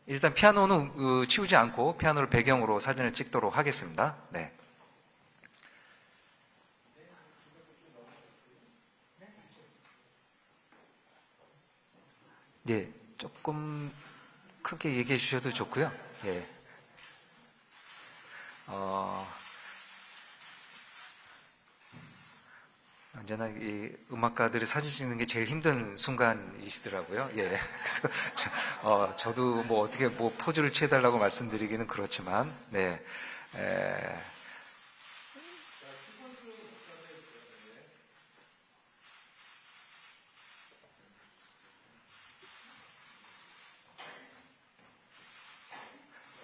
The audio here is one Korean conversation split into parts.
일단 피아노는 치우지 않고 피아노를 배경으로 사진을 찍도록 하겠습니다. 네. 네, 조금 크게 얘기해 주셔도 좋고요. 예. 언제나 이 음악가들이 사진 찍는 게 제일 힘든 순간이시더라고요. 예. 그래서 저도 뭐 어떻게 뭐 포즈를 취해달라고 말씀드리기는 그렇지만, 네.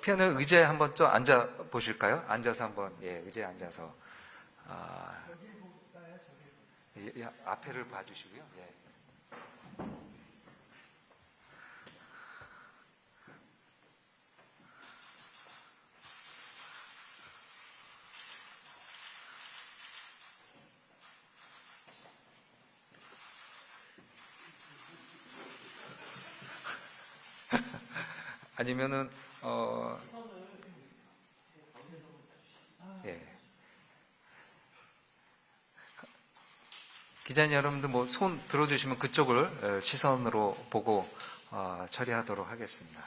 피아노 의자에 한번 좀 앉아 보실까요? 앉아서 한번, 예, 의자에 앉아서. 앞에를 봐주시고요. 예. 아니면은 예. 기자님 여러분들 뭐 손 들어주시면 그쪽을 시선으로 보고 처리하도록 하겠습니다.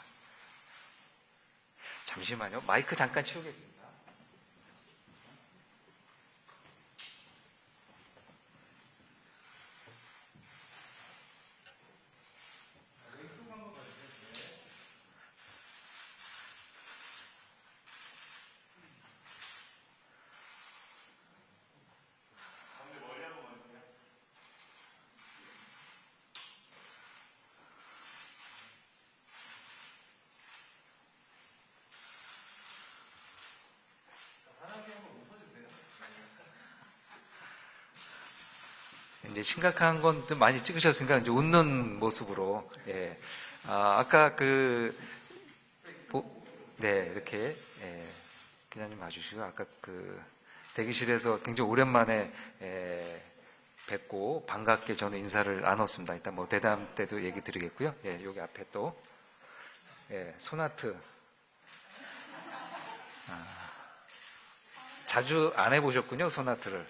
잠시만요. 마이크 잠깐 치우겠습니다. 이제 심각한 건 좀 많이 찍으셨으니까 이제 웃는 모습으로, 예. 아까 네, 이렇게, 예. 기자님 봐주시고, 아까 대기실에서 굉장히 오랜만에, 뵙고 반갑게 저는 인사를 나눴습니다. 일단 뭐 대담 때도 얘기 드리겠고요. 예, 여기 앞에 또, 예, 소나트. 자주 안 해보셨군요, 소나트를.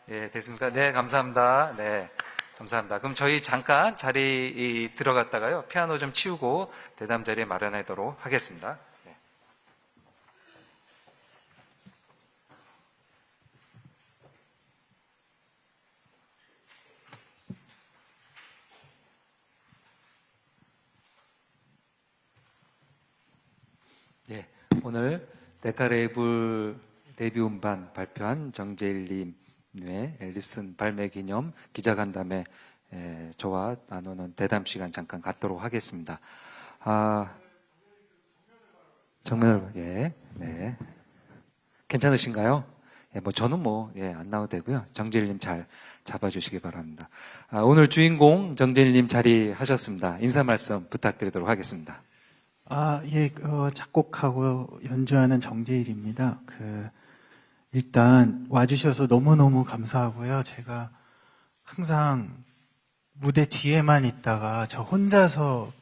예, 됐습니까? 네, 감사합니다. 네, 감사합니다. 그럼 저희 잠깐 자리 들어갔다가요, 피아노 좀 치우고 대담 자리에 마련하도록 하겠습니다. 네. 네, 오늘 데카레이블 데뷔 음반 발표한 정재일님의 앨리슨 발매 기념 기자간담회 저와 나누는 대담 시간 잠깐 갖도록 하겠습니다. 정면을, 예, 네. 괜찮으신가요? 예, 뭐 저는 안 나와도 되고요. 정재일님 잘 잡아주시기 바랍니다. 오늘 주인공 정재일님 자리하셨습니다. 인사 말씀 부탁드리도록 하겠습니다. 예, 작곡하고 연주하는 정재일입니다. 일단 와주셔서 너무너무 감사하고요. 제가 항상 무대 뒤에만 있다가 저 혼자서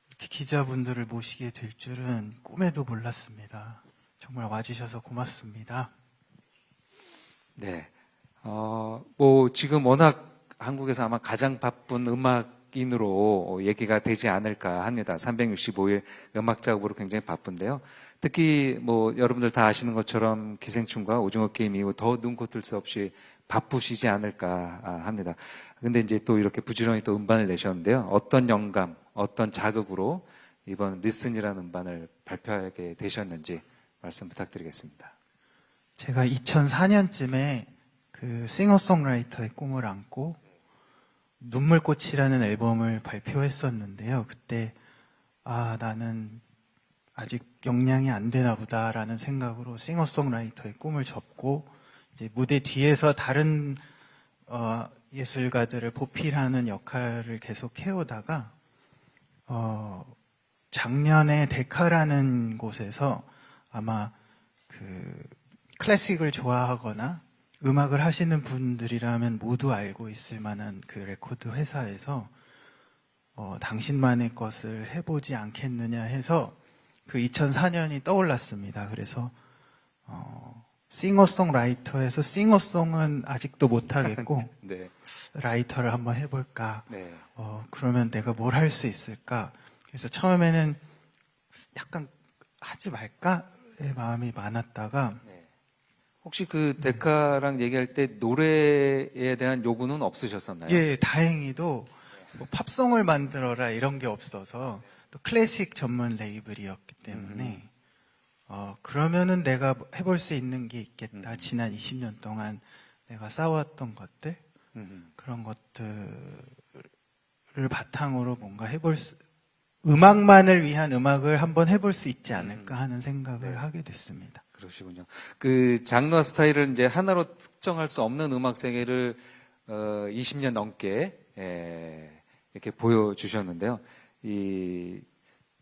이렇게 기자분들을 모시게 될 줄은 꿈에도 몰랐습니다. 정말 와주셔서 고맙습니다. 네. 지금 워낙 한국에서 아마 가장 바쁜 음악인으로 얘기가 되지 않을까 합니다. 365일 음악 작업으로 굉장히 바쁜데요. 특히 여러분들 다 아시는 것처럼 기생충과 오징어 게임 이후 더 눈코 뜰 새 없이 바쁘시지 않을까 합니다. 근데 이제 또 이렇게 부지런히 또 음반을 내셨는데요. 어떤 영감, 어떤 자극으로 이번 리슨이라는 음반을 발표하게 되셨는지 말씀 부탁드리겠습니다. 제가 2004년쯤에 싱어송라이터의 꿈을 안고 눈물꽃이라는 앨범을 발표했었는데요. 그때 나는 아직 역량이 안 되나 보다라는 생각으로 싱어송라이터의 꿈을 접고 이제 무대 뒤에서 다른 예술가들을 보필하는 역할을 계속 해오다가 작년에 데카라는 곳에서 아마 그 클래식을 좋아하거나 음악을 하시는 분들이라면 모두 알고 있을 만한 그 레코드 회사에서 당신만의 것을 해보지 않겠느냐 해서 그 2004년이 떠올랐습니다. 그래서 싱어송라이터에서 싱어송은 아직도 못하겠고 네. 라이터를 한번 해볼까. 네. 그러면 내가 뭘 할 수 있을까. 그래서 처음에는 약간 하지 말까의 마음이 많았다가 네. 혹시 그 데카랑 얘기할 때 노래에 대한 요구는 없으셨었나요? 예, 다행히도 뭐 팝송을 만들어라 이런 게 없어서 또 클래식 전문 레이블이었기 때문에 그러면은 내가 해볼 수 있는 게 있겠다. 지난 20년 동안 내가 쌓아왔던 것들 그런 것들을 바탕으로 뭔가 음악만을 위한 음악을 한번 해볼 수 있지 않을까 하는 생각을 네. 하게 됐습니다. 그러시군요. 그 장르 스타일을 이제 하나로 특정할 수 없는 음악 세계를 20년 넘게 이렇게 보여주셨는데요.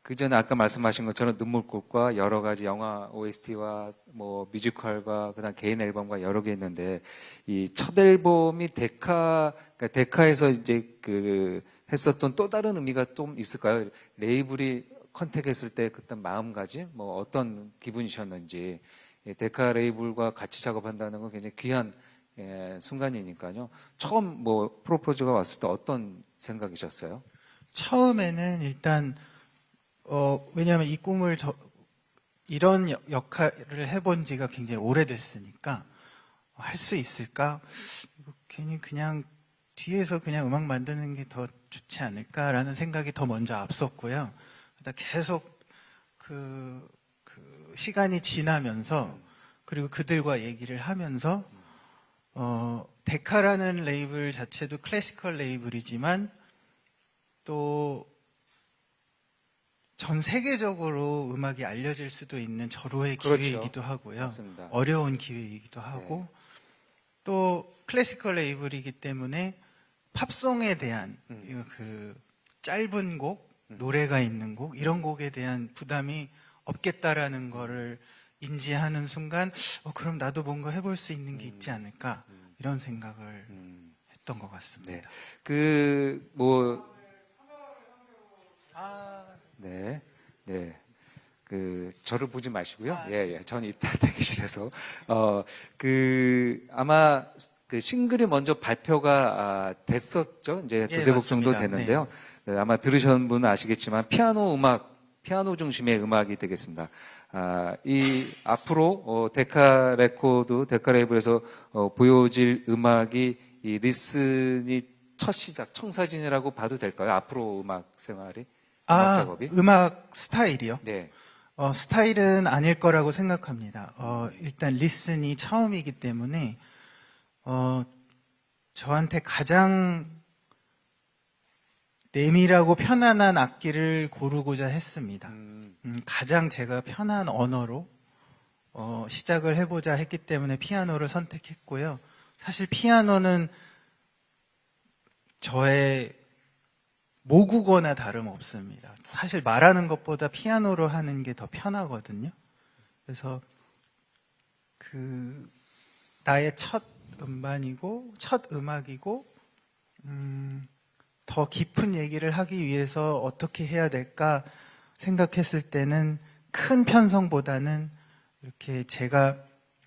그 전에 아까 말씀하신 것처럼 눈물꽃과 여러 가지 영화 OST와 뭐 뮤지컬과 그다음 개인 앨범과 여러 개 있는데 이 첫 앨범이 그러니까 데카에서 이제 그 했었던 또 다른 의미가 좀 있을까요? 레이블이 컨택했을 때 그때 마음가짐, 뭐 어떤 기분이셨는지 데카 레이블과 같이 작업한다는 건 굉장히 귀한 순간이니까요. 처음 뭐 프로포즈가 왔을 때 어떤 생각이셨어요? 처음에는 일단 왜냐하면 이 꿈을 이런 역할을 해본 지가 굉장히 오래됐으니까 할 수 있을까? 괜히 그냥 뒤에서 그냥 음악 만드는 게 더 좋지 않을까라는 생각이 더 먼저 앞섰고요. 그러다 계속 그 시간이 지나면서 그리고 그들과 얘기를 하면서 데카라는 레이블 자체도 클래시컬 레이블이지만 또 전 세계적으로 음악이 알려질 수도 있는 절호의 그렇죠. 기회이기도 하고요. 맞습니다. 어려운 기회이기도 하고 또 클래시컬 레이블이기 때문에 팝송에 대한 그 짧은 곡, 노래가 있는 곡 이런 곡에 대한 부담이 없겠다라는 거를 인지하는 순간 그럼 나도 뭔가 해볼 수 있는 게 있지 않을까 이런 생각을 했던 것 같습니다. 네. 네. 네. 저를 보지 마시고요. 예. 저는 이따 대기실에서. 아마 그 싱글이 먼저 발표가 됐었죠. 이제 예, 두세 곡 정도 맞습니다. 됐는데요. 아마 들으신 분은 아시겠지만 피아노 중심의 음악이 되겠습니다. 앞으로 데카 레코드, 데카 레이블에서 보여질 음악이 이 리슨이 첫 시작, 청사진이라고 봐도 될까요? 앞으로 음악 생활이? 음악 작업이? 음악 스타일이요? 네. 스타일은 아닐 거라고 생각합니다. 일단 리슨이 처음이기 때문에 저한테 가장 내밀하고 편안한 악기를 고르고자 했습니다. 가장 제가 편한 언어로 시작을 해보자 했기 때문에 피아노를 선택했고요. 사실 피아노는 저의 모국어나 다름없습니다. 사실 말하는 것보다 피아노로 하는 게 더 편하거든요. 그래서 나의 첫 음반이고 첫 음악이고 더 깊은 얘기를 하기 위해서 어떻게 해야 될까 생각했을 때는 큰 편성보다는 이렇게 제가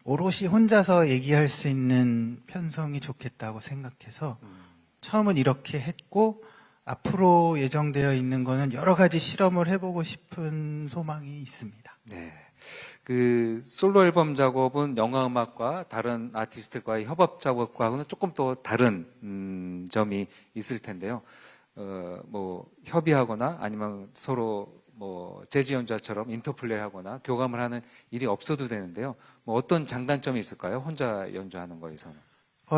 오롯이 혼자서 얘기할 수 있는 편성이 좋겠다고 생각해서 처음은 이렇게 했고 앞으로 예정되어 있는 거는 여러 가지 실험을 해보고 싶은 소망이 있습니다. 네. 솔로 앨범 작업은 영화 음악과 다른 아티스트과의 협업 작업과는 조금 또 다른 점이 있을 텐데요. 뭐 협의하거나 아니면 서로 뭐 재즈 연주자처럼 인터플레이하거나 교감을 하는 일이 없어도 되는데요. 뭐 어떤 장단점이 있을까요? 혼자 연주하는 거에서는.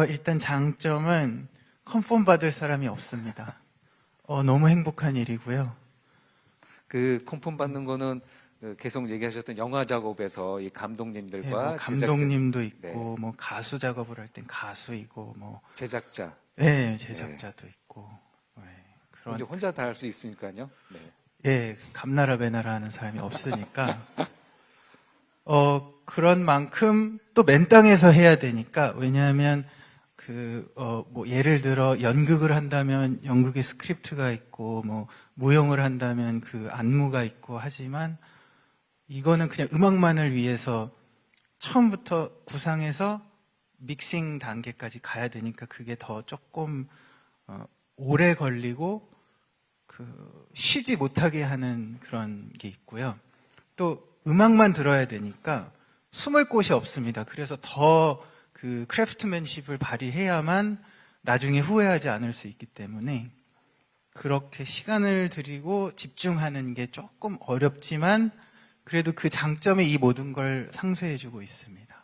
일단 장점은 컨펌 받을 사람이 없습니다. 너무 행복한 일이고요. 컨펌 받는 거는 계속 얘기하셨던 영화 작업에서 이 감독님들과 예, 뭐 감독님도 제작자, 있고 네. 뭐 가수 작업을 할 땐 가수이고 뭐 제작자. 예, 제작자도 있고 예, 이제 혼자 다 할 수 있으니까요. 네. 예, 감나라 배나라 하는 사람이 없으니까, 그런 만큼 또 맨 땅에서 해야 되니까, 왜냐하면 뭐 예를 들어 연극을 한다면 연극의 스크립트가 있고, 뭐 무용을 한다면 그 안무가 있고 하지만, 이거는 그냥 음악만을 위해서 처음부터 구상해서 믹싱 단계까지 가야 되니까 그게 더 조금 오래 걸리고 쉬지 못하게 하는 그런 게 있고요. 또 음악만 들어야 되니까 숨을 곳이 없습니다. 그래서 더 그 크래프트맨십을 발휘해야만 나중에 후회하지 않을 수 있기 때문에 그렇게 시간을 들이고 집중하는 게 조금 어렵지만 그래도 그 장점에 이 모든 걸 상쇄해주고 있습니다.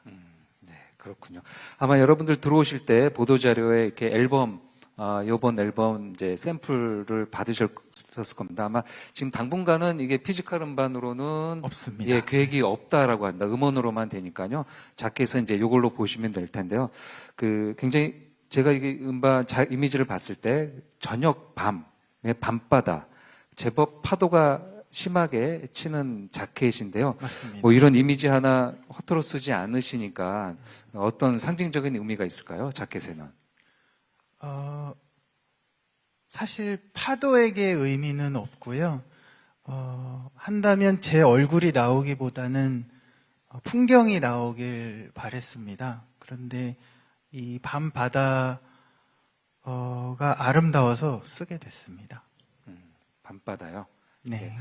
네, 그렇군요. 아마 여러분들 들어오실 때 보도자료에 이렇게 앨범, 요번 앨범 이제 샘플을 받으셨을 겁니다. 아마 지금 당분간은 이게 피지컬 음반으로는 없습니다. 예, 계획이 없다라고 합니다. 음원으로만 되니까요. 자켓은 이제 요걸로 보시면 될 텐데요. 굉장히 제가 이게 음반 이미지를 봤을 때 저녁 밤바다 제법 파도가 심하게 치는 자켓인데요. 맞습니다. 뭐 이런 이미지 하나 허투루 쓰지 않으시니까 어떤 상징적인 의미가 있을까요? 자켓에는. 사실 파도에게 의미는 없고요. 한다면 제 얼굴이 나오기보다는 풍경이 나오길 바랬습니다. 그런데 이 밤바다가 아름다워서 쓰게 됐습니다. 밤바다요. 네.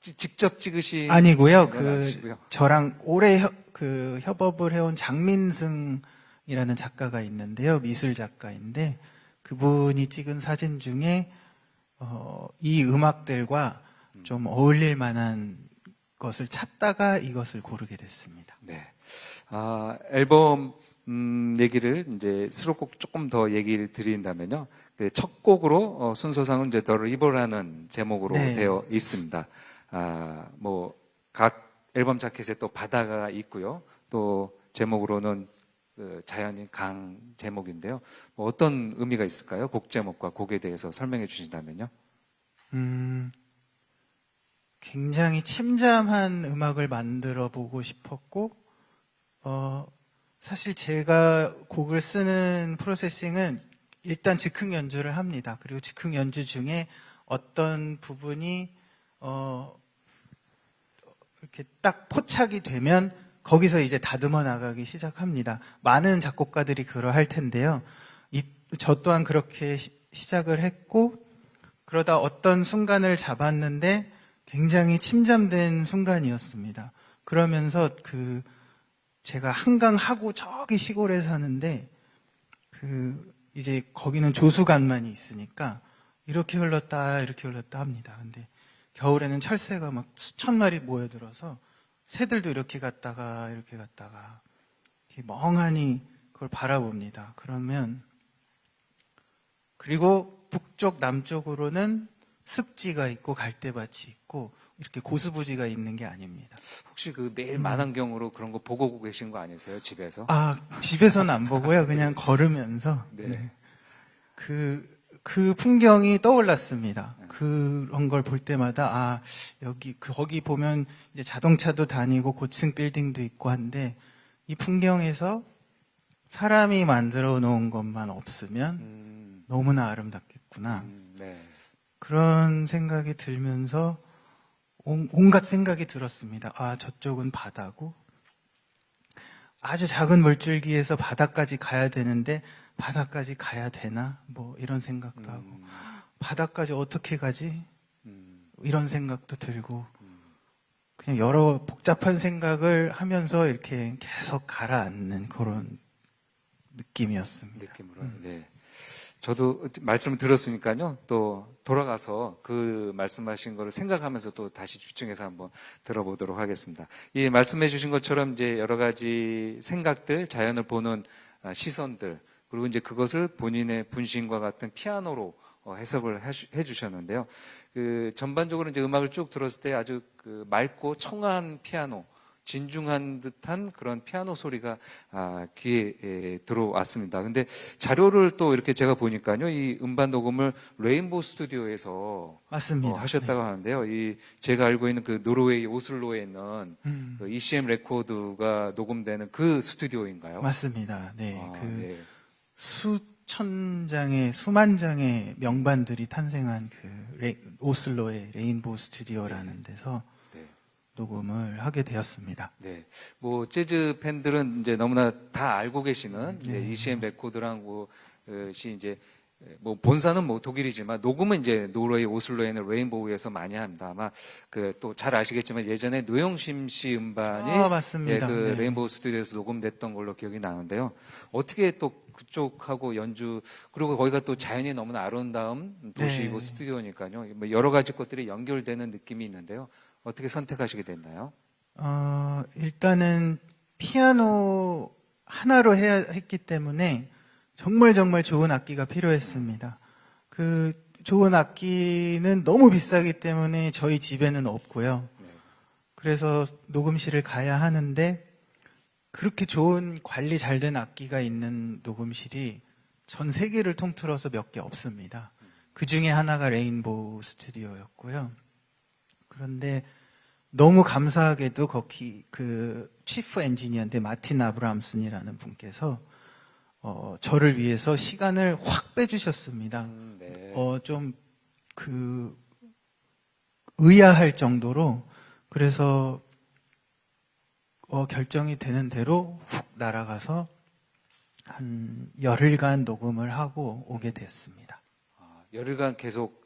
직접 찍으신 아니고요. 건 아니시고요. 저랑 오래 협업을 해온 장민승이라는 작가가 있는데요. 미술 작가인데 그분이 찍은 사진 중에 이 음악들과 좀 어울릴 만한 것을 찾다가 이것을 고르게 됐습니다. 네. 앨범 얘기를 이제 수록곡 조금 더 얘기를 드린다면요. 그 첫 곡으로 순서상은 이제 The River라는 제목으로 네. 되어 있습니다. 뭐 각 앨범 자켓에 또 바다가 있고요. 또 제목으로는 그 자연인 강 제목인데요. 뭐 어떤 의미가 있을까요? 곡 제목과 곡에 대해서 설명해 주신다면요. 굉장히 침잠한 음악을 만들어 보고 싶었고, 사실 제가 곡을 쓰는 프로세싱은 일단 즉흥 연주를 합니다. 그리고 즉흥 연주 중에 어떤 부분이, 이렇게 딱 포착이 되면 거기서 이제 다듬어 나가기 시작합니다. 많은 작곡가들이 그러할 텐데요. 저 또한 그렇게 시작을 했고, 그러다 어떤 순간을 잡았는데 굉장히 침잠된 순간이었습니다. 그러면서 제가 한강하고 저기 시골에 사는데 이제 거기는 조수간만이 있으니까 이렇게 흘렀다 합니다. 근데 겨울에는 철새가 막 수천 마리 모여들어서 새들도 이렇게 갔다가 이렇게 멍하니 그걸 바라봅니다. 그리고 북쪽 남쪽으로는 습지가 있고 갈대밭이 있고 이렇게 고수부지가 있는 게 아닙니다. 혹시 매일 만환경으로 그런 거 보고 계신 거 아니세요? 집에서? 집에서는 안 보고요. 그냥 걸으면서. 네. 네. 그 풍경이 떠올랐습니다. 그런 걸 볼 때마다, 거기 보면 이제 자동차도 다니고 고층 빌딩도 있고 한데, 이 풍경에서 사람이 만들어 놓은 것만 없으면 너무나 아름답겠구나. 네. 그런 생각이 들면서 온갖 생각이 들었습니다. 저쪽은 바다고, 아주 작은 물줄기에서 바다까지 가야 되는데 바다까지 가야 되나? 뭐 이런 생각도 하고 바다까지 어떻게 가지? 이런 생각도 들고 그냥 여러 복잡한 생각을 하면서 이렇게 계속 가라앉는 그런 느낌이었습니다. 느낌으로. 네. 저도 말씀을 들었으니까요. 또 돌아가서 그 말씀하신 거를 생각하면서 또 다시 집중해서 한번 들어보도록 하겠습니다. 이 말씀해 주신 것처럼 이제 여러 가지 생각들, 자연을 보는 시선들, 그리고 이제 그것을 본인의 분신과 같은 피아노로 해석을 해 주셨는데요. 전반적으로 이제 음악을 쭉 들었을 때 아주 맑고 청아한 피아노, 진중한 듯한 그런 피아노 소리가 귀에 들어왔습니다. 근데 자료를 또 이렇게 제가 보니까요, 이 음반 녹음을 레인보우 스튜디오에서 맞습니다. 하셨다고 하는데요. 이 제가 알고 있는 그 노르웨이 오슬로에 있는 그 ECM 레코드가 녹음되는 그 스튜디오인가요? 맞습니다. 네. 네. 수천 장의, 수만 장의 명반들이 탄생한 오슬로의 레인보우 스튜디오라는 데서 네. 녹음을 하게 되었습니다. 네. 뭐, 재즈 팬들은 이제 너무나 다 알고 계시는 ECM 레코드랑 것이 이제 뭐 본사는 뭐 독일이지만 녹음은 이제 노르웨이 오슬로에 있는 레인보우에서 많이 합니다. 아마 그 또 잘 아시겠지만 예전에 노영심 씨 음반이 맞습니다. 그 네. 레인보우 스튜디오에서 녹음됐던 걸로 기억이 나는데요. 어떻게 또 그쪽하고 연주 그리고 거기가 또 자연이 너무나 아름다운 도시이고 네. 스튜디오니까요. 뭐 여러 가지 것들이 연결되는 느낌이 있는데요. 어떻게 선택하시게 됐나요? 일단은 피아노 하나로 했기 때문에 정말 정말 좋은 악기가 필요했습니다. 그 좋은 악기는 너무 비싸기 때문에 저희 집에는 없고요. 그래서 녹음실을 가야 하는데 그렇게 좋은 관리 잘 된 악기가 있는 녹음실이 전 세계를 통틀어서 몇 개 없습니다. 그 중에 하나가 레인보우 스튜디오였고요. 그런데 너무 감사하게도 거기 그 치프 엔지니어인데 마틴 아브람슨이라는 분께서 저를 위해서 시간을 확 빼주셨습니다. 네. 좀 의아할 정도로 그래서 결정이 되는 대로 훅 날아가서 한 열흘간 녹음을 하고 오게 됐습니다. 열흘간 계속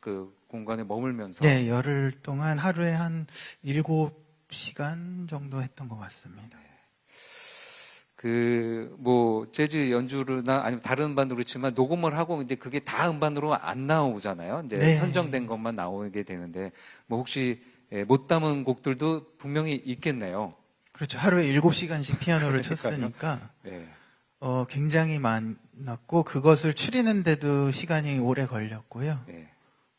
그 공간에 머물면서 네, 열흘 동안 하루에 한 7시간 정도 했던 것 같습니다. 뭐 재즈 연주나 아니면 다른 음반도 그렇지만 녹음을 하고 이제 그게 다 음반으로 안 나오잖아요. 이제 네. 선정된 것만 나오게 되는데 뭐 혹시 못 담은 곡들도 분명히 있겠네요. 그렇죠. 하루에 7시간씩 피아노를 그러니까요. 쳤으니까 네. 굉장히 많았고 그것을 추리는데도 시간이 오래 걸렸고요. 네.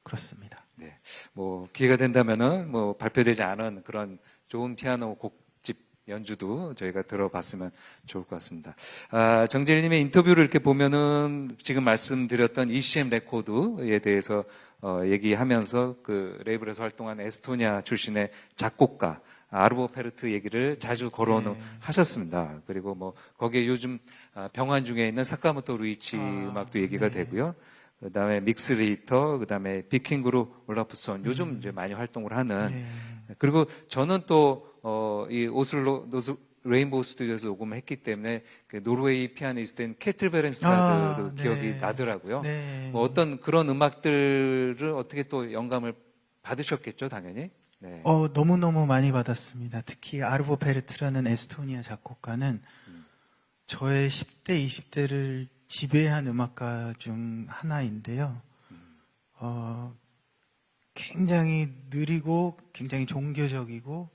그렇습니다. 네. 뭐 기회가 된다면은 뭐 발표되지 않은 그런 좋은 피아노 곡집 연주도 저희가 들어봤으면 좋을 것 같습니다. 정재일님의 인터뷰를 이렇게 보면은 지금 말씀드렸던 ECM 레코드에 대해서 얘기하면서 그 레이블에서 활동한 에스토니아 출신의 작곡가 아르보 페르트 얘기를 자주 거론을 하셨습니다. 그리고 뭐 거기에 요즘 병환 중에 있는 사카모토 루이치 음악도 얘기가 되고요. 그다음에 믹스레이터, 그다음에 비킹그룹 올라프손 요즘 이제 많이 활동을 하는. 그리고 저는 또 이 오슬로 레인보우 스튜디오에서 녹음을 했기 때문에 그 노르웨이 피아니스트인 케틀 베렌스타드 기억이 나더라고요. 네. 뭐 어떤 그런 음악들을 어떻게 또 영감을 받으셨겠죠, 당연히. 네. 너무너무 많이 받았습니다. 특히 아르보 페르트라는 에스토니아 작곡가는 저의 10대, 20대를 지배한 음악가 중 하나인데요. 굉장히 느리고 굉장히 종교적이고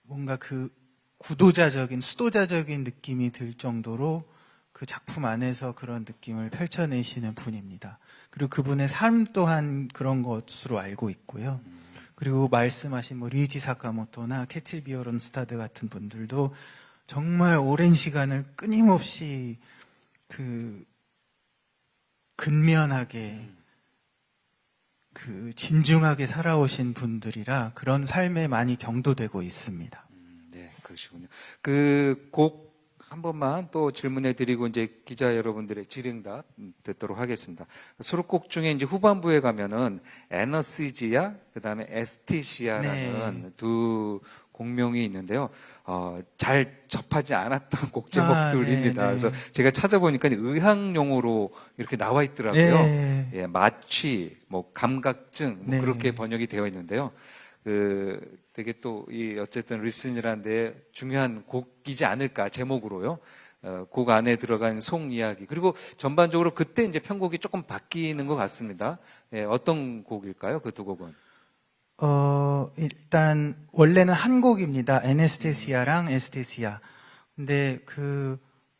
뭔가 그 수도자적인 느낌이 들 정도로 그 작품 안에서 그런 느낌을 펼쳐내시는 분입니다. 그리고 그분의 삶 또한 그런 것으로 알고 있고요. 그리고 말씀하신 뭐 류이지 사카모토나 캐칠 비어런스타드 같은 분들도 정말 오랜 시간을 끊임없이 근면하게 진중하게 살아오신 분들이라 그런 삶에 많이 경도되고 있습니다. 네, 그러시군요. 그 곡 한 번만 또 질문해 드리고 이제 기자 여러분들의 질의응답 듣도록 하겠습니다. 수록곡 중에 이제 후반부에 가면은 에너시지아 그다음에 에스티시아라는 두 곡명이 있는데요. 잘 접하지 않았던 곡 제목들입니다. 네. 그래서 제가 찾아보니까 의학용어로 이렇게 나와 있더라고요. 네. 예, 마취, 뭐 감각증 뭐 네. 그렇게 번역이 되어 있는데요. 되게 또 이 어쨌든 리슨이라는 데 중요한 곡이지 않을까 제목으로요. 곡 안에 들어간 송 이야기 그리고 전반적으로 그때 이제 편곡이 조금 바뀌는 것 같습니다. 예, 어떤 곡일까요? 그 두 곡은? 일단 원래는 한 곡입니다. 에네스테시아랑 에스테시아. 근데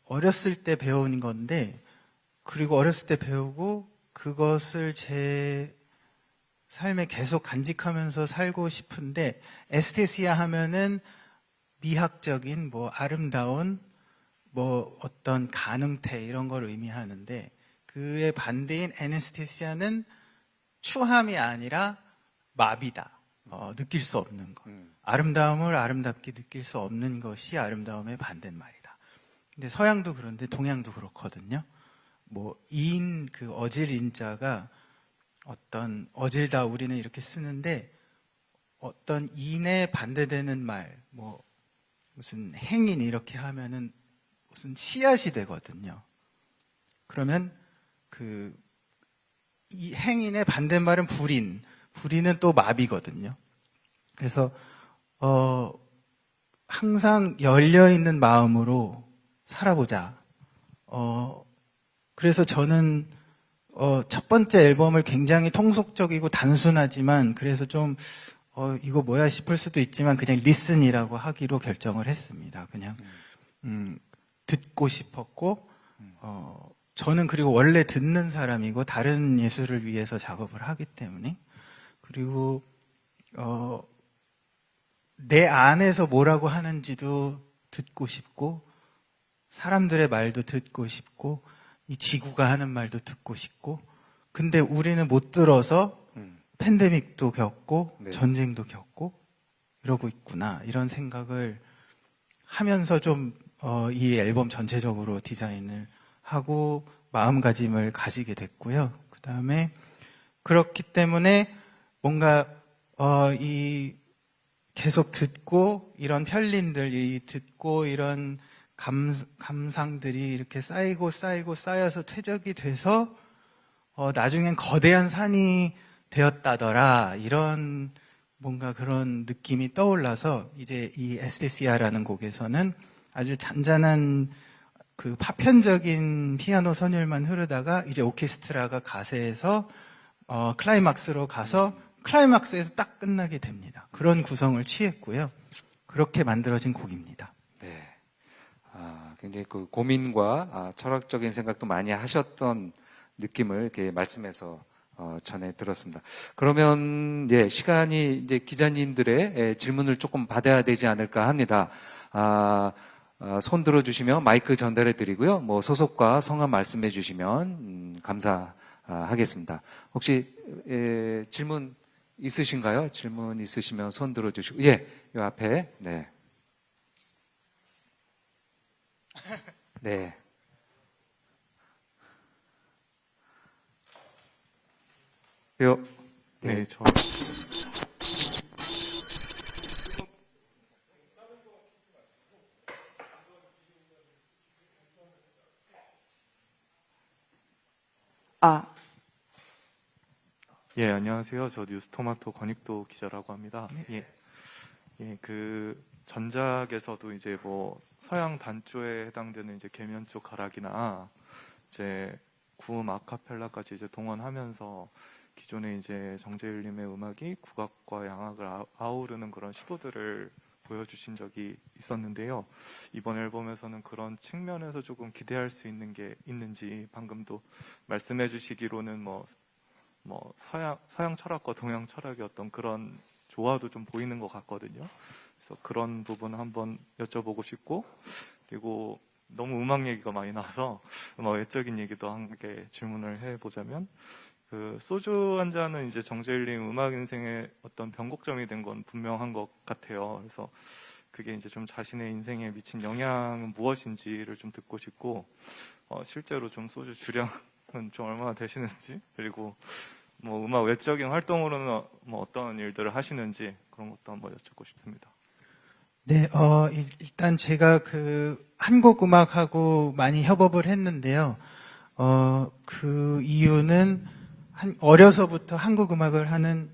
어렸을 때 배운 건데 그리고 어렸을 때 배우고 그것을 제 삶에 계속 간직하면서 살고 싶은데, 에스테시아 하면은 미학적인 뭐 아름다운 뭐 어떤 가능태 이런 걸 의미하는데, 그의 반대인 애네스테시아는 추함이 아니라 마비다. 느낄 수 없는 것. 아름다움을 아름답게 느낄 수 없는 것이 아름다움의 반대말이다. 근데 서양도 그런데 동양도 그렇거든요. 뭐 이인, 그 어질 인자가 어떤, 어질다 우리는 이렇게 쓰는데, 어떤 인에 반대되는 말, 뭐 무슨 행인 이렇게 하면은 무슨 씨앗이 되거든요. 그러면 이 행인의 반대말은 불인, 불인은 또 마비거든요. 그래서 항상 열려있는 마음으로 살아보자. 그래서 저는 첫 번째 앨범을 굉장히 통속적이고 단순하지만, 그래서 좀 이거 뭐야 싶을 수도 있지만 그냥 리슨이라고 하기로 결정을 했습니다. 그냥 듣고 싶었고, 저는 그리고 원래 듣는 사람이고 다른 예술을 위해서 작업을 하기 때문에, 그리고 내 안에서 뭐라고 하는지도 듣고 싶고, 사람들의 말도 듣고 싶고, 이 지구가 하는 말도 듣고 싶고, 근데 우리는 못 들어서 팬데믹도 겪고 네. 전쟁도 겪고 이러고 있구나, 이런 생각을 하면서 좀 이 앨범 전체적으로 디자인을 하고 마음가짐을 가지게 됐고요. 그 다음에 그렇기 때문에 뭔가 이 계속 듣고 이런 편린들, 듣고 이런 감상들이 이렇게 쌓이고 쌓여서 퇴적이 돼서 나중엔 거대한 산이 되었다더라, 이런 뭔가 그런 느낌이 떠올라서 이제 이 에스테시아라는 곡에서는 아주 잔잔한 그 파편적인 피아노 선율만 흐르다가 이제 오케스트라가 가세에서 클라이막스로 가서 클라이막스에서 딱 끝나게 됩니다. 그런 구성을 취했고요. 그렇게 만들어진 곡입니다. 네. 굉장히 그 고민과 철학적인 생각도 많이 하셨던 느낌을 이렇게 말씀해서 전해 들었습니다. 그러면 예, 시간이 이제 기자님들의 질문을 조금 받아야 되지 않을까 합니다. 손 들어주시면 마이크 전달해 드리고요. 뭐 소속과 성함 말씀해 주시면 감사하겠습니다. 혹시 질문 있으신가요? 질문 있으시면 손 들어주시고, 예, 요 앞에, 네. 네. 네, 저 예, 안녕하세요. 저 뉴스토마토 권익도 기자라고 합니다. 그 전작에서도 이제 뭐 서양 단조에 해당되는 이제 계면 쪽 가락이나 이제 구음 아카펠라까지 이제 동원하면서 기존에 이제 정재율님의 음악이 국악과 양악을 아우르는 그런 시도들을 보여주신 적이 있었는데요. 이번 앨범에서는 그런 측면에서 조금 기대할 수 있는 게 있는지, 방금도 말씀해 주시기로는 뭐 서양 철학과 동양 철학의 어떤 그런 조화도 좀 보이는 것 같거든요. 그래서 그런 부분 한번 여쭤보고 싶고, 그리고 너무 음악 얘기가 많이 나서 음악 외적인 얘기도 함께 질문을 해보자면, 그 소주 한 잔은 이제 정재일님 음악 인생의 어떤 변곡점이 된 건 분명한 것 같아요. 그래서 그게 이제 좀 자신의 인생에 미친 영향은 무엇인지를 좀 듣고 싶고, 실제로 좀 소주 주량은 좀 얼마나 되시는지, 그리고 뭐 음악 외적인 활동으로는 뭐 어떤 일들을 하시는지, 그런 것도 한번 여쭙고 싶습니다. 네, 일단 제가 그 한국 음악하고 많이 협업을 했는데요. 그 이유는 어려서부터 한국 음악을 하는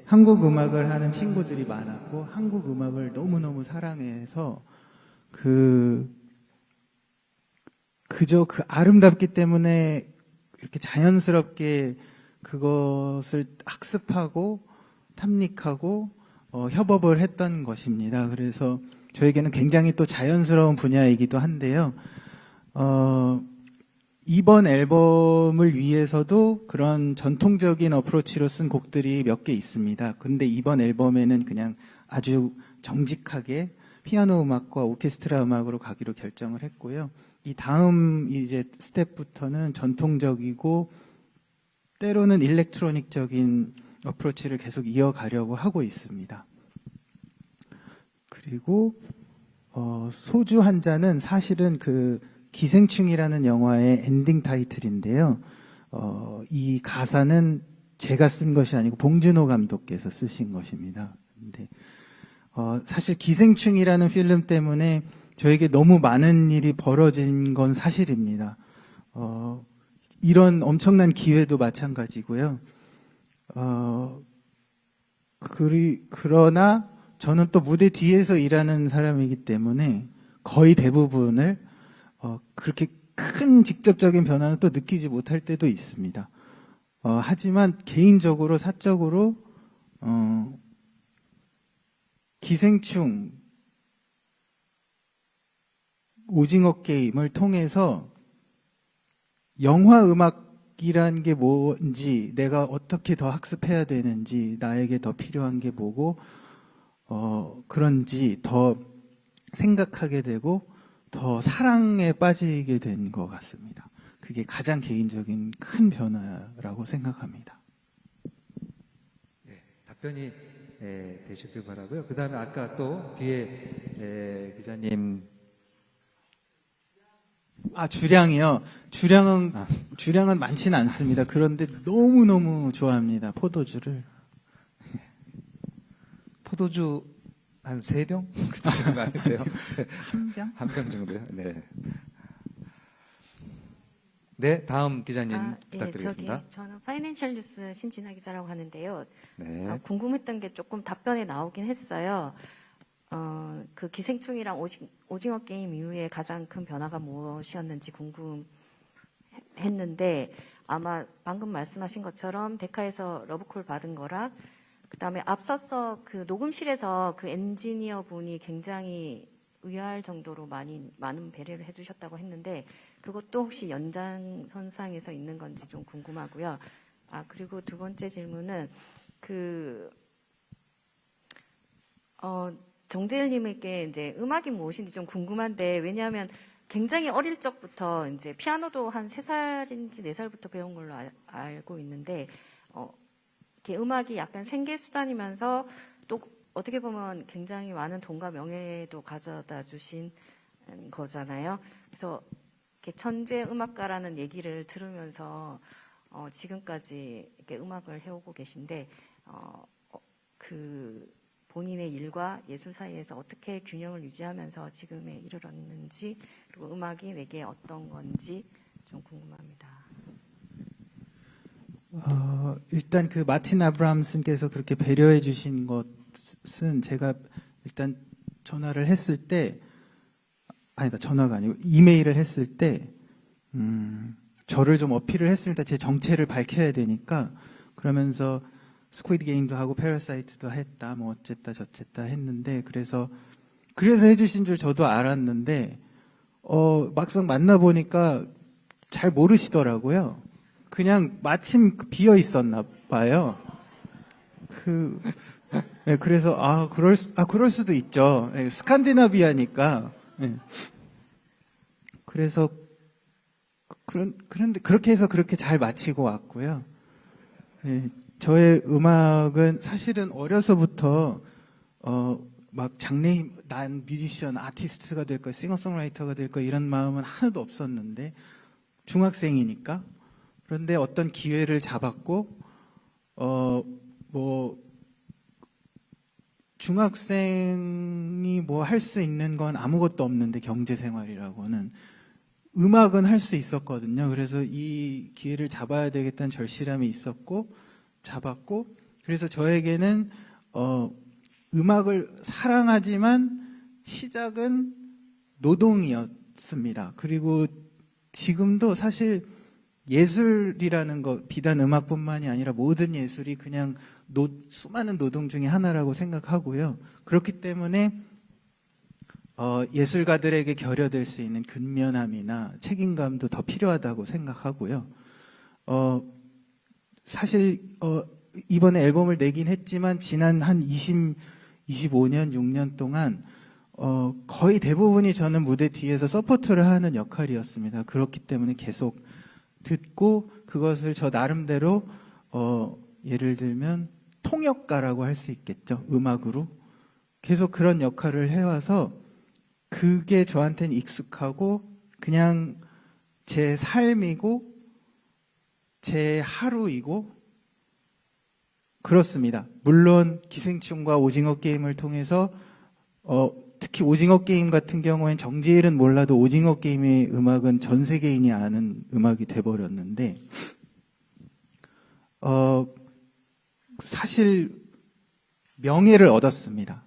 한국 음악을 하는 친구들이 많았고, 한국 음악을 너무너무 사랑해서 그저 그 아름답기 때문에 이렇게 자연스럽게 그것을 학습하고 탐닉하고 협업을 했던 것입니다. 그래서 저에게는 굉장히 또 자연스러운 분야이기도 한데요. 이번 앨범을 위해서도 그런 전통적인 어프로치로 쓴 곡들이 몇 개 있습니다. 근데 이번 앨범에는 그냥 아주 정직하게 피아노 음악과 오케스트라 음악으로 가기로 결정을 했고요. 이 다음 이제 스텝부터는 전통적이고 때로는 일렉트로닉적인 어프로치를 계속 이어가려고 하고 있습니다. 그리고 소주 한 잔은 사실은 그 기생충이라는 영화의 엔딩 타이틀인데요. 이 가사는 제가 쓴 것이 아니고 봉준호 감독께서 쓰신 것입니다. 근데 사실 기생충이라는 필름 때문에 저에게 너무 많은 일이 벌어진 건 사실입니다. 이런 엄청난 기회도 마찬가지고요. 그러나 저는 또 무대 뒤에서 일하는 사람이기 때문에 거의 대부분을 그렇게 큰 직접적인 변화는 또 느끼지 못할 때도 있습니다. 하지만 개인적으로 사적으로 기생충 오징어 게임을 통해서 영화 음악이란 게 뭔지, 내가 어떻게 더 학습해야 되는지, 나에게 더 필요한 게 뭐고, 그런지 더 생각하게 되고, 더 사랑에 빠지게 된 것 같습니다. 그게 가장 개인적인 큰 변화라고 생각합니다. 네, 답변이 되셨길 바라고요. 그 다음에 아까 또 뒤에 기자님 주량이요. 주량은 많지는 않습니다. 그런데 너무너무 좋아합니다. 포도주를. 포도주 한 3병? 그 드시는 거 아니세요? 한 병? 한 병 정도요? 네. 네, 다음 기자님 부탁드리겠습니다. 저는 파이낸셜 뉴스 신진아 기자라고 하는데요. 네. 궁금했던 게 조금 답변에 나오긴 했어요. 그 기생충이랑 오징어 게임 이후에 가장 큰 변화가 무엇이었는지 궁금했는데 아마 방금 말씀하신 것처럼 데카에서 러브콜 받은 거라 그다음에 앞서서 그 녹음실에서 그 엔지니어 분이 굉장히 의아할 정도로 많은 배려를 해주셨다고 했는데 그것도 혹시 연장선상에서 있는 건지 좀 궁금하고요. 그리고 두 번째 질문은 정재일님에게 이제 음악이 무엇인지 좀 궁금한데 왜냐하면 굉장히 어릴 적부터 이제 피아노도 한 3살인지 4살부터 배운 걸로 알고 있는데 이렇게 음악이 약간 생계수단이면서 또 어떻게 보면 굉장히 많은 돈과 명예도 가져다 주신 거잖아요. 그래서 이렇게 천재 음악가라는 얘기를 들으면서 지금까지 이렇게 음악을 해오고 계신데 그 본인의 일과 예술 사이에서 어떻게 균형을 유지하면서 지금에 이르렀는지 그리고 음악이 내게 어떤 건지 좀 궁금합니다. 일단 그 마틴 아브라함슨께서 그렇게 배려해 주신 것은 제가 일단 전화를 했을 때 전화가 아니고 이메일을 했을 때 저를 좀 어필을 했을 때 제 정체를 밝혀야 되니까 그러면서 스퀴드 게임도 하고 패러사이트도 했다 뭐 어쨌다 저쨌다 했는데 그래서 해주신 줄 저도 알았는데 막상 만나보니까 잘 모르시더라고요. 그냥 마침 비어 있었나 봐요. 네, 그래서 그럴 수도 있죠. 네, 스칸디나비아니까. 네. 그래서 그런데 그렇게 해서 그렇게 잘 마치고 왔고요. 네, 저의 음악은 사실은 어려서부터 막 장래희 난 뮤지션, 아티스트가 될 거야, 싱어송라이터가 될 거야 이런 마음은 하나도 없었는데 중학생이니까. 그런데 어떤 기회를 잡았고 중학생이 뭐 할 수 있는 건 아무것도 없는데 경제생활이라고는 음악은 할 수 있었거든요. 그래서 이 기회를 잡아야 되겠다는 절실함이 있었고 잡았고 그래서 저에게는 음악을 사랑하지만 시작은 노동이었습니다. 그리고 지금도 사실 예술이라는 거 비단 음악뿐만이 아니라 모든 예술이 그냥 수많은 노동 중에 하나라고 생각하고요. 그렇기 때문에 예술가들에게 결여될 수 있는 근면함이나 책임감도 더 필요하다고 생각하고요. 사실 이번에 앨범을 내긴 했지만 지난 한 25년, 6년 동안 거의 대부분이 저는 무대 뒤에서 서포트를 하는 역할이었습니다. 그렇기 때문에 계속 듣고 그것을 저 나름대로 예를 들면 통역가라고 할 수 있겠죠. 음악으로. 계속 그런 역할을 해와서 그게 저한테는 익숙하고 그냥 제 삶이고 제 하루이고 그렇습니다. 물론 기생충과 오징어 게임을 통해서 특히 오징어 게임 같은 경우엔 정지일은 몰라도 오징어 게임의 음악은 전 세계인이 아는 음악이 돼버렸는데 사실 명예를 얻었습니다.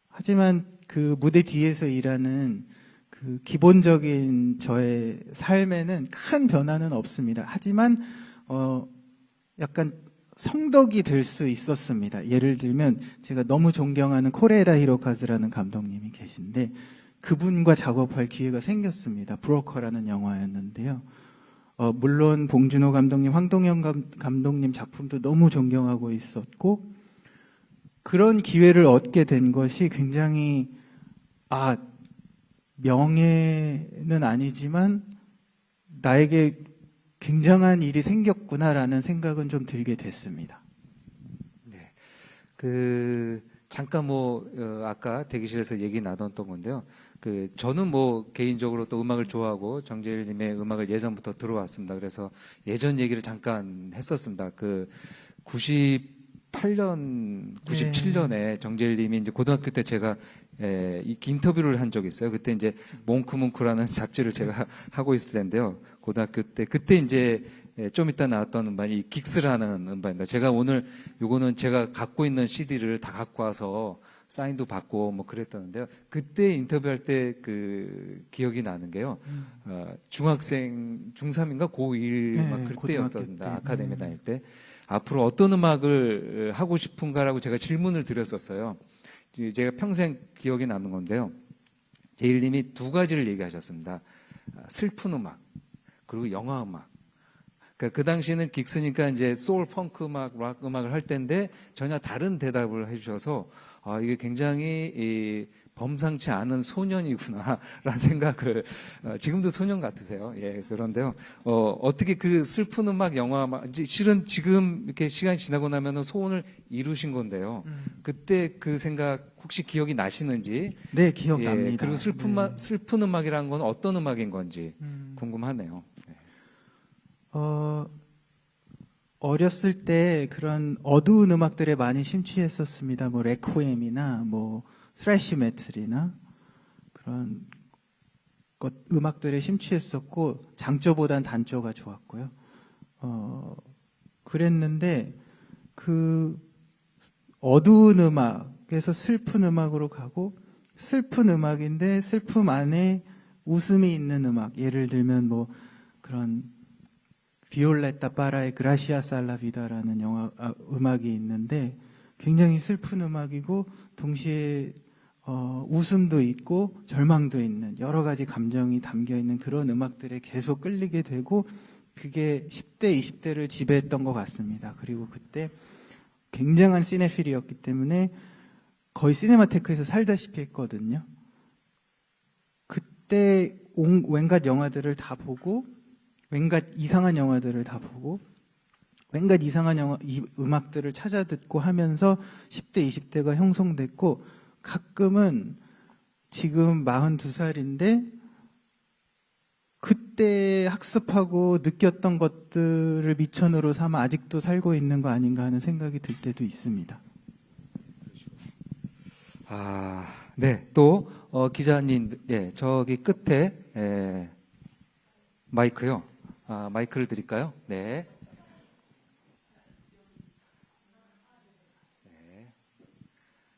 하지만 그 무대 뒤에서 일하는 그 기본적인 저의 삶에는 큰 변화는 없습니다. 하지만 약간 성덕이 될 수 있었습니다. 예를 들면 제가 너무 존경하는 코레에다 히로카즈라는 감독님이 계신데 그분과 작업할 기회가 생겼습니다. 브로커라는 영화였는데요. 물론 봉준호 감독님, 황동현 감독님 작품도 너무 존경하고 있었고 그런 기회를 얻게 된 것이 굉장히 명예는 아니지만 나에게 굉장한 일이 생겼구나라는 생각은 좀 들게 됐습니다. 네. 잠깐 아까 대기실에서 얘기 나눴던 건데요. 저는 개인적으로 또 음악을 좋아하고 정재일님의 음악을 예전부터 들어왔습니다. 그래서 예전 얘기를 잠깐 했었습니다. 98년, 97년에 정재일님이 이제 고등학교 때 제가 인터뷰를 한 적이 있어요. 그때 이제 몽크몽크라는 잡지를 제가 하고 있을 텐데요. 고등학교 때 그때 이제 좀 이따 나왔던 음반이 긱스라는 음반입니다. 제가 오늘 요거는 제가 갖고 있는 CD를 다 갖고 와서 사인도 받고 그랬었는데요. 그때 인터뷰할 때 기억이 나는 게요. 중학생 중3인가 고1 네, 그때였습니다. 때. 아카데미 다닐 때. 앞으로 어떤 음악을 하고 싶은가라고 제가 질문을 드렸었어요. 제가 평생 기억에 남는 건데요. 제일님이 두 가지를 얘기하셨습니다. 슬픈 음악, 그리고 영화 음악. 그 당시에는 긱스니까 이제 소울, 펑크 음악, 락 음악을 할 때인데 전혀 다른 대답을 해주셔서 이게 굉장히 범상치 않은 소년이구나라는 생각을 지금도 소년 같으세요. 예, 그런데요. 어떻게 그 슬픈 음악, 영화 음악 실은 지금 이렇게 시간이 지나고 나면은 소원을 이루신 건데요. 그때 그 생각 혹시 기억이 나시는지? 네, 기억납니다. 그리고 네. 슬픈 음악이란 건 어떤 음악인 건지 궁금하네요. 네. 어렸을 때 그런 어두운 음악들에 많이 심취했었습니다. 레코엠이나 스래시 메틀이나 그런 음악들에 심취했었고 장조보단 단조가 좋았고요. 그랬는데 그 어두운 음악에서 슬픈 음악으로 가고 슬픈 음악인데 슬픔 안에 웃음이 있는 음악. 예를 들면 그런 비올레타 파라의 그라시아 살라비다라는 음악이 있는데 굉장히 슬픈 음악이고 동시에 웃음도 있고 절망도 있는 여러 가지 감정이 담겨 있는 그런 음악들에 계속 끌리게 되고 그게 10대, 20대를 지배했던 것 같습니다. 그리고 그때 굉장한 시네필이었기 때문에 거의 시네마테크에서 살다시피 했거든요. 그때 온갖 영화들을 다 보고 온갖 이상한 영화들을 다 보고 온갖 이상한 음악들을 찾아 듣고 하면서 10대, 20대가 형성됐고 가끔은 지금 42살인데 그때 학습하고 느꼈던 것들을 미천으로 삼아 아직도 살고 있는 거 아닌가 하는 생각이 들 때도 있습니다. 네. 또 기자님, 저기 끝에 마이크요. 마이크를 드릴까요? 네.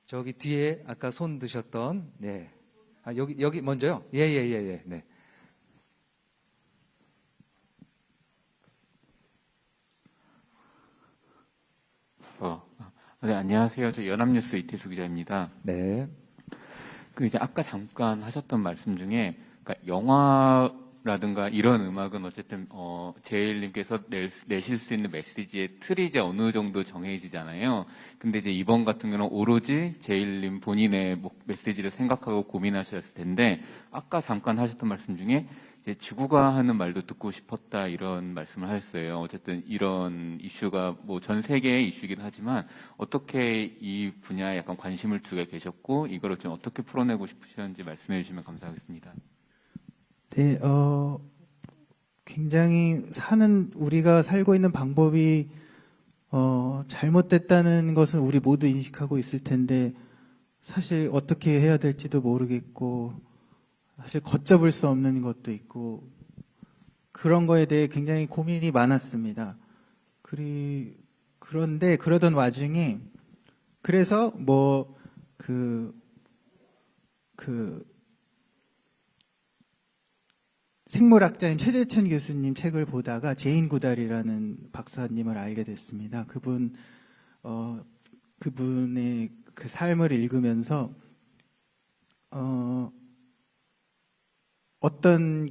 저기 뒤에 아까 손 드셨던, 네. 여기 먼저요? 예. 네. 네, 안녕하세요. 저 연합뉴스 이태수 기자입니다. 네. 그 이제 아까 잠깐 하셨던 말씀 중에, 그러니까 영화라든가 이런 음악은 어쨌든 제일님께서 내실 수 있는 메시지의 틀이 이제 어느 정도 정해지잖아요. 근데 이제 이번 같은 경우는 오로지 제일님 본인의 메시지를 생각하고 고민하셨을 텐데, 아까 잠깐 하셨던 말씀 중에 이제 지구가 하는 말도 듣고 싶었다 이런 말씀을 하셨어요. 어쨌든 이런 이슈가 뭐 전 세계의 이슈이긴 하지만 어떻게 이 분야에 약간 관심을 두게 계셨고 이거를 좀 어떻게 풀어내고 싶으셨는지 말씀해 주시면 감사하겠습니다. 네, 굉장히 우리가 살고 있는 방법이, 잘못됐다는 것은 우리 모두 인식하고 있을 텐데, 사실 어떻게 해야 될지도 모르겠고, 사실 걷잡을 수 없는 것도 있고, 그런 거에 대해 굉장히 고민이 많았습니다. 그런데 그러던 와중에, 그래서 생물학자인 최재천 교수님 책을 보다가 제인 구달이라는 박사님을 알게 됐습니다. 그분의 그 삶을 읽으면서 어떤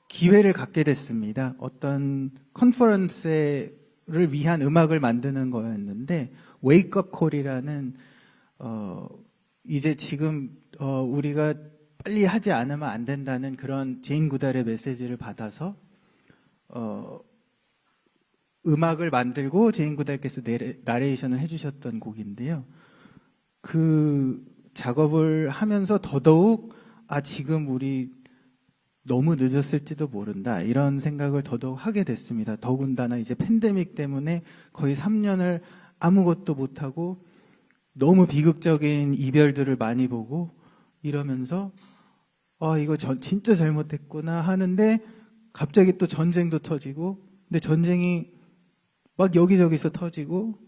기회를 갖게 됐습니다. 어떤 컨퍼런스를 위한 음악을 만드는 거였는데 웨이크업 콜이라는 이제 지금 우리가 빨리 하지 않으면 안 된다는 그런 제인 구달의 메시지를 받아서 음악을 만들고 제인 구달께서 나레이션을 해주셨던 곡인데요. 그 작업을 하면서 더더욱 지금 우리 너무 늦었을지도 모른다 이런 생각을 더더욱 하게 됐습니다. 더군다나 이제 팬데믹 때문에 거의 3년을 아무것도 못하고 너무 비극적인 이별들을 많이 보고 이러면서 이거 진짜 잘못했구나 하는데 갑자기 또 전쟁도 터지고 근데 전쟁이 막 여기저기서 터지고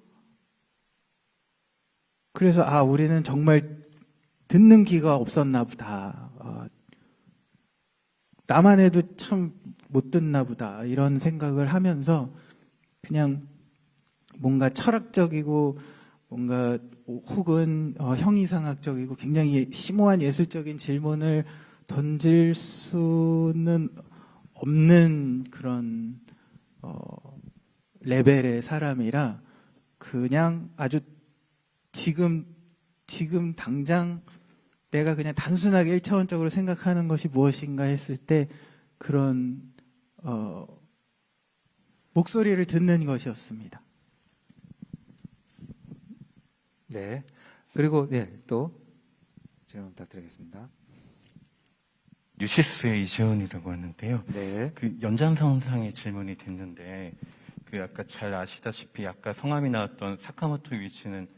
그래서 우리는 정말 듣는 귀가 없었나 보다. 나만 해도 참 못 듣나 보다. 이런 생각을 하면서 그냥 뭔가 철학적이고 뭔가 혹은 형이상학적이고 굉장히 심오한 예술적인 질문을 던질 수는 없는 그런 레벨의 사람이라 그냥 아주 지금 당장 내가 그냥 단순하게 1차원적으로 생각하는 것이 무엇인가 했을 때 그런 목소리를 듣는 것이었습니다. 네. 그리고 또 질문 부탁드리겠습니다. 뉴시스의 이재훈이라고 하는데요. 네. 그 연장선상의 질문이 됐는데 그 아까 잘 아시다시피 아까 성함이 나왔던 사카모토 유이치는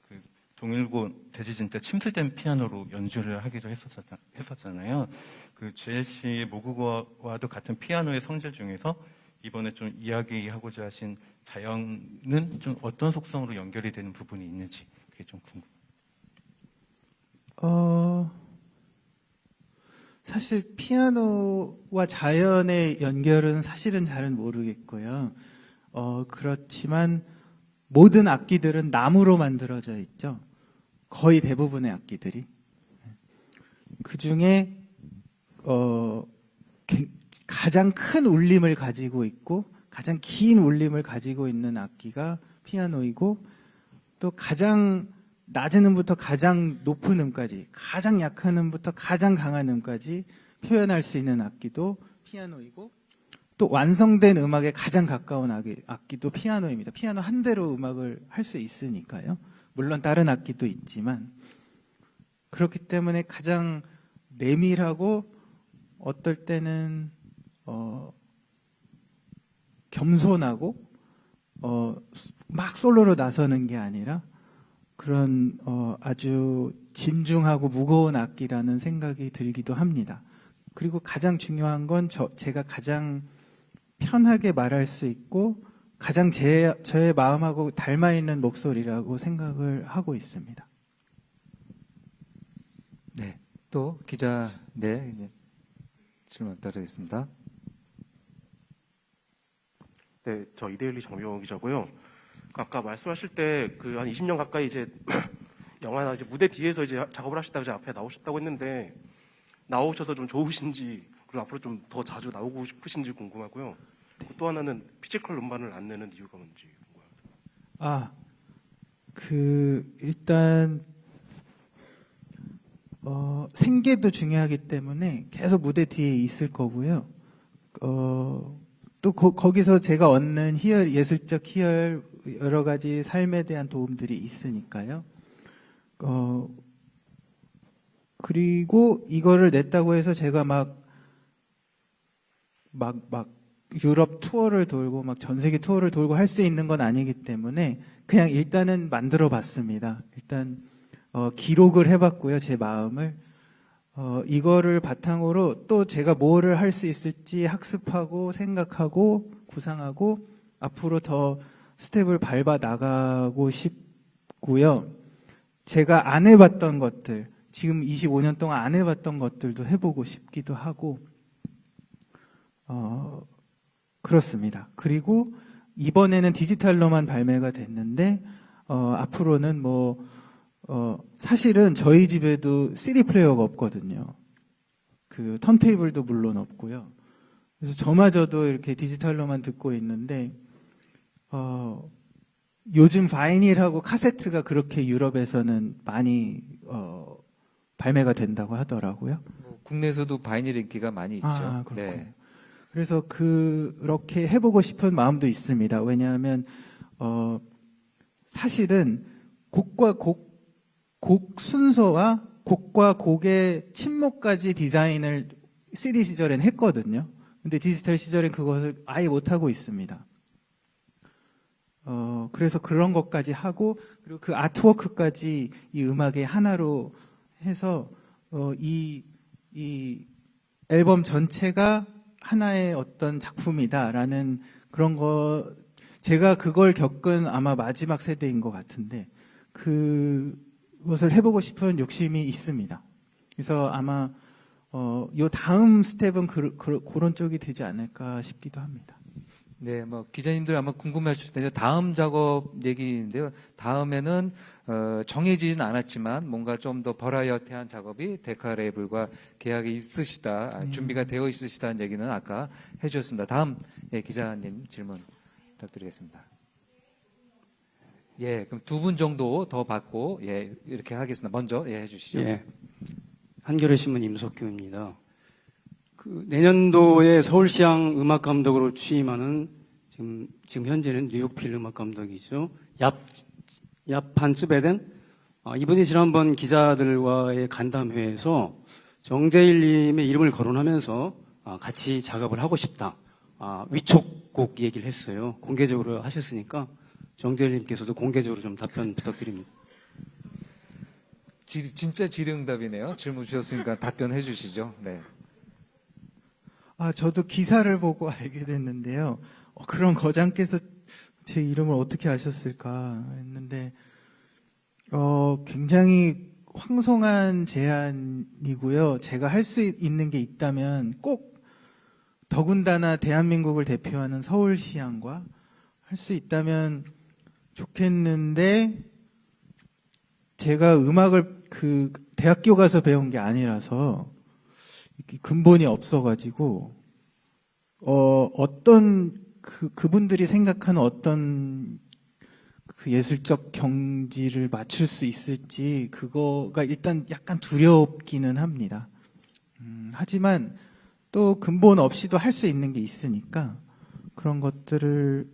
그 동일고 대지진 때 침수된 피아노로 연주를 하기도 했었잖아요. 그 JLC의 모국어와도 같은 피아노의 성질 중에서 이번에 좀 이야기하고자 하신 자연은 좀 어떤 속성으로 연결이 되는 부분이 있는지 그게 좀 궁금해요. 사실 피아노와 자연의 연결은 사실은 잘은 모르겠고요. 그렇지만 모든 악기들은 나무로 만들어져 있죠. 거의 대부분의 악기들이. 그 중에 가장 큰 울림을 가지고 있고 가장 긴 울림을 가지고 있는 악기가 피아노이고 또 가장 낮은 음부터 가장 높은 음까지 가장 약한 음부터 가장 강한 음까지 표현할 수 있는 악기도 피아노이고 또 완성된 음악에 가장 가까운 악기도 피아노입니다. 피아노 한 대로 음악을 할 수 있으니까요. 물론 다른 악기도 있지만 그렇기 때문에 가장 내밀하고 어떨 때는 겸손하고 막 솔로로 나서는 게 아니라 그런 아주 진중하고 무거운 악기라는 생각이 들기도 합니다. 그리고 가장 중요한 건 제가 가장 편하게 말할 수 있고 가장 저의 마음하고 닮아 있는 목소리라고 생각을 하고 있습니다. 네. 또 기자 질문 부탁드리겠습니다. 네, 저 이데일리 정병호 기자고요. 아까 말씀하실 때 그 한 20년 가까이 이제 영화나 이제 무대 뒤에서 이제 작업을 하시다가 이제 앞에 나오셨다고 했는데 나오셔서 좀 좋으신지 그리고 앞으로 좀 더 자주 나오고 싶으신지 궁금하고요. 또 하나는 피지컬 음반을 안 내는 이유가 뭔지 궁금합니다. 일단, 생계도 중요하기 때문에 계속 무대 뒤에 있을 거고요. 또 거기서 제가 얻는 희열, 예술적 희열, 여러 가지 삶에 대한 도움들이 있으니까요. 그리고 이거를 냈다고 해서 제가 막 유럽 투어를 돌고 막 전 세계 투어를 돌고 할 수 있는 건 아니기 때문에 그냥 일단은 만들어 봤습니다. 일단 기록을 해봤고요, 제 마음을. 이거를 바탕으로 또 제가 뭐를 할 수 있을지 학습하고 생각하고 구상하고 앞으로 더 스텝을 밟아 나가고 싶고요. 제가 안 해봤던 것들, 지금 25년 동안 안 해봤던 것들도 해보고 싶기도 하고, 그렇습니다. 그리고 이번에는 디지털로만 발매가 됐는데, 앞으로는 사실은 저희 집에도 CD 플레이어가 없거든요. 그 턴테이블도 물론 없고요. 그래서 저마저도 이렇게 디지털로만 듣고 있는데, 요즘 바이닐하고 카세트가 그렇게 유럽에서는 많이 발매가 된다고 하더라고요. 국내에서도 바이닐 인기가 많이 있죠. 그렇군요. 네. 그래서 그렇게 해보고 싶은 마음도 있습니다. 왜냐하면 사실은 곡과 곡 순서와 곡과 곡의 침목까지 디자인을 CD 시절엔 했거든요. 근데 디지털 시절엔 그것을 아예 못하고 있습니다. 그래서 그런 것까지 하고, 그리고 그 아트워크까지 이 음악의 하나로 해서, 이 앨범 전체가 하나의 어떤 작품이다라는 그런 제가 그걸 겪은 아마 마지막 세대인 것 같은데, 그것을 해보고 싶은 욕심이 있습니다. 그래서 아마, 요 다음 스텝은 그런 쪽이 되지 않을까 싶기도 합니다. 네, 기자님들 아마 궁금하실 텐데 다음 작업 얘기인데요. 다음에는 정해지진 않았지만 뭔가 좀 더 버라이어티한 작업이 데카레이블과 계약이 있으시다, 준비가 되어 있으시다는 얘기는 아까 해주셨습니다. 다음 기자님 질문 부탁드리겠습니다. 예, 그럼 두 분 정도 더 받고 이렇게 하겠습니다. 먼저 해주시죠. 예, 한겨레 신문 임석규입니다. 내년도에 서울시향 음악 감독으로 취임하는 지금 현재는 뉴욕필 음악 감독이죠. 얍한 츠베덴 이분이 지난번 기자들과의 간담회에서 정재일님의 이름을 거론하면서 같이 작업을 하고 싶다. 위촉곡 얘기를 했어요. 공개적으로 하셨으니까 정재일님께서도 공개적으로 좀 답변 부탁드립니다. 진짜 질의응답이네요. 질문 주셨으니까 답변해 주시죠. 네. 저도 기사를 보고 알게 됐는데요. 그런 거장께서 제 이름을 어떻게 아셨을까 했는데, 굉장히 황송한 제안이고요. 제가 할 수 있는 게 있다면 꼭 더군다나 대한민국을 대표하는 서울시향과 할 수 있다면 좋겠는데, 제가 음악을 대학교 가서 배운 게 아니라서 근본이 없어가지고 어떤 그분들이 생각하는 어떤 그 예술적 경지를 맞출 수 있을지 그거가 일단 약간 두렵기는 합니다. 하지만 또 근본 없이도 할 수 있는 게 있으니까 그런 것들을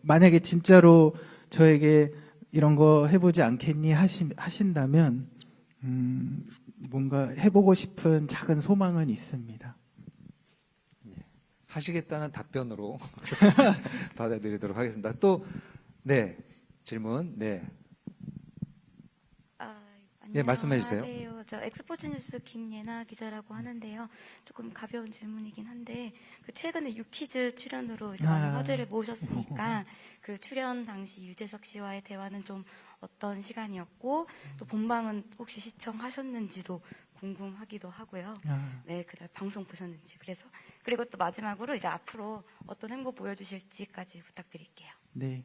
만약에 진짜로 저에게 이런 거 해보지 않겠니 하신다면 뭔가 해보고 싶은 작은 소망은 있습니다. 하시겠다는 답변으로 받아들이도록 하겠습니다. 또, 질문, 안녕하세요. 말씀해 주세요. 저 엑스포츠 뉴스 김예나 기자라고 하는데요. 조금 가벼운 질문이긴 한데, 최근에 유퀴즈 출연으로 이제 많은 화제를 모으셨으니까, 그 출연 당시 유재석 씨와의 대화는 좀 어떤 시간이었고, 또 본방은 혹시 시청하셨는지도 궁금하기도 하고요. 네, 그날 방송 보셨는지. 그리고 또 마지막으로 이제 앞으로 어떤 행보 보여주실지까지 부탁드릴게요. 네.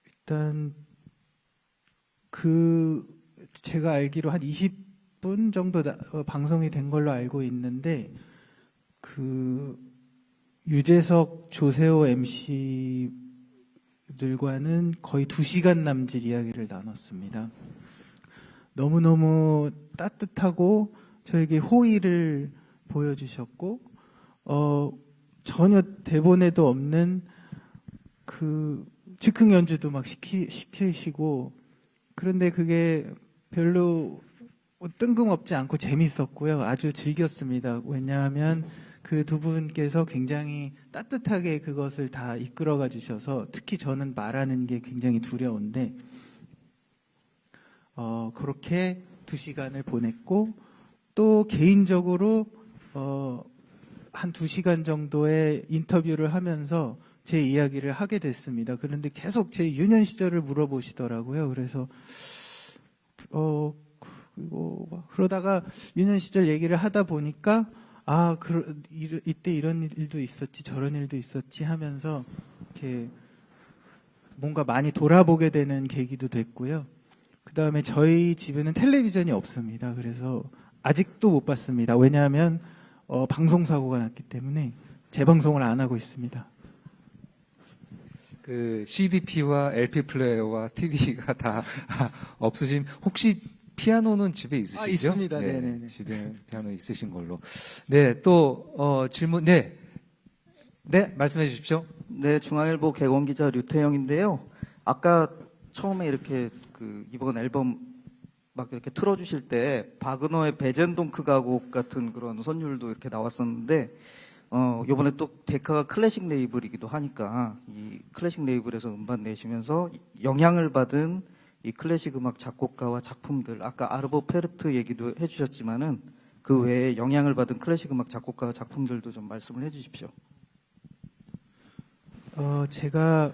일단 제가 알기로 한 20분 정도 방송이 된 걸로 알고 있는데, 유재석, 조세호 MC들과는 거의 2시간 남짓 이야기를 나눴습니다. 너무너무 따뜻하고 저에게 호의를 보여주셨고, 전혀 대본에도 없는 즉흥 연주도 막 시키시고, 그런데 그게 별로 뜬금없지 않고 재밌었고요. 아주 즐겼습니다. 왜냐하면 그 두 분께서 굉장히 따뜻하게 그것을 다 이끌어가 주셔서, 특히 저는 말하는 게 굉장히 두려운데, 그렇게 2시간을 보냈고, 또 개인적으로 한 2시간 정도의 인터뷰를 하면서 제 이야기를 하게 됐습니다. 그런데 계속 제 유년 시절을 물어보시더라고요. 그래서 그러다가 유년 시절 얘기를 하다 보니까 이때 이런 일도 있었지, 저런 일도 있었지 하면서 이렇게 뭔가 많이 돌아보게 되는 계기도 됐고요. 그 다음에 저희 집에는 텔레비전이 없습니다. 그래서 아직도 못 봤습니다. 왜냐하면 방송 사고가 났기 때문에 재방송을 안 하고 있습니다. 그 CDP와 LP 플레이어와 TV가 다 없으신, 혹시 피아노는 집에 있으시죠? 있습니다. 네, 네네네. 집에 피아노 있으신 걸로. 네, 또 질문. 네, 말씀해 주십시오. 네, 중앙일보 개공기자 류태영인데요. 아까 처음에 이렇게 이번 앨범 막 이렇게 틀어주실 때 바그너의 베젠동크 가곡 같은 그런 선율도 이렇게 나왔었는데, 요번에 또 데카가 클래식 레이블이기도 하니까 이 클래식 레이블에서 음반 내시면서 영향을 받은 이 클래식 음악 작곡가와 작품들, 아까 아르보 페르트 얘기도 해주셨지만은 그 외에 영향을 받은 클래식 음악 작곡가와 작품들도 좀 말씀을 해주십시오. 제가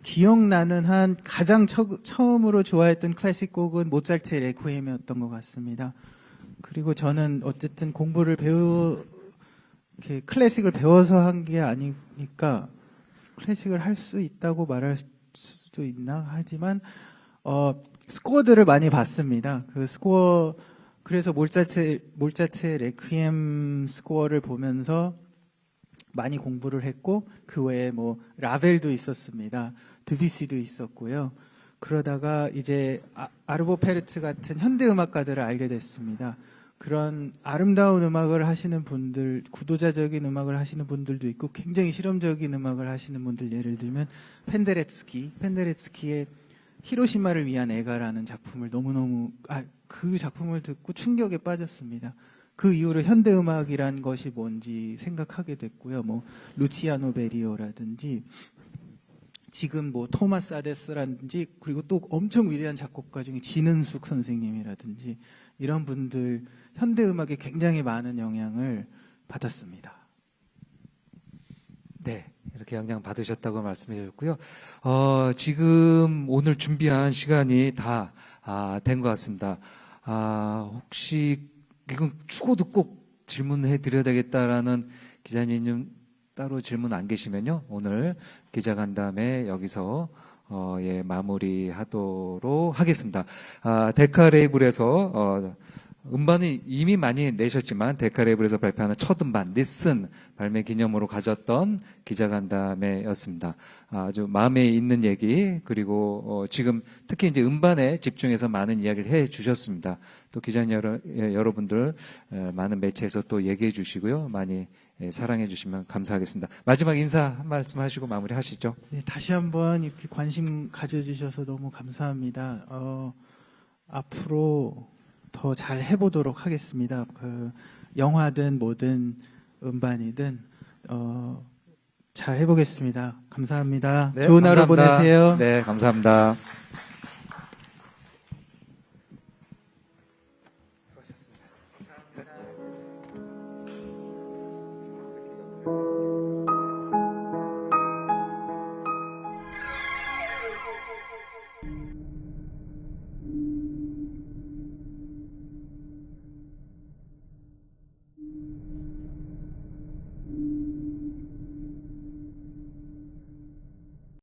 기억나는 한 가장 처음으로 좋아했던 클래식 곡은 모차르트의 레퀴엠이었던 것 같습니다. 그리고 저는 어쨌든 이렇게 클래식을 배워서 한 게 아니니까 클래식을 할 수 있다고 말할 수도 있나 하지만 스코어들을 많이 봤습니다. 그래서 모차르트의 레퀴엠 스코어를 보면서 많이 공부를 했고, 그 외에 라벨도 있었습니다. 드뷔시도 있었고요. 그러다가 이제 아르보 페르트 같은 현대 음악가들을 알게 됐습니다. 그런 아름다운 음악을 하시는 분들, 구도자적인 음악을 하시는 분들도 있고, 굉장히 실험적인 음악을 하시는 분들, 예를 들면 펜데레츠키의 히로시마를 위한 애가라는 작품을 그 작품을 듣고 충격에 빠졌습니다. 그 이후로 현대음악이란 것이 뭔지 생각하게 됐고요. 루치아노 베리오라든지, 지금 토마스 아데스라든지, 그리고 또 엄청 위대한 작곡가 중에 진은숙 선생님이라든지, 이런 분들, 현대음악에 굉장히 많은 영향을 받았습니다. 네, 이렇게 영향 받으셨다고 말씀해 주셨고요. 지금 오늘 준비한 시간이 다 된 것 같습니다. 혹시 이건 죽어도 꼭 질문해 드려야 되겠다라는 기자님 따로 질문 안 계시면요, 오늘 기자간담회 여기서 마무리하도록 하겠습니다. 데카 레이블에서 음반은 이미 많이 내셨지만 데카 레이블에서 발표하는 첫 음반 리슨 발매 기념으로 가졌던 기자간담회였습니다. 아주 마음에 있는 얘기, 그리고 지금 특히 이제 음반에 집중해서 많은 이야기를 해 주셨습니다. 또 기자님 여러분들 많은 매체에서 또 얘기해 주시고요, 많이 사랑해 주시면 감사하겠습니다. 마지막 인사 한 말씀 하시고 마무리하시죠. 네, 다시 한번 이렇게 관심 가져주셔서 너무 감사합니다. 앞으로 더 잘 해보도록 하겠습니다. 영화든 뭐든 음반이든 잘 해보겠습니다. 감사합니다. 네, 좋은 하루 감사합니다. 보내세요. 네, 감사합니다. 수고하셨습니다.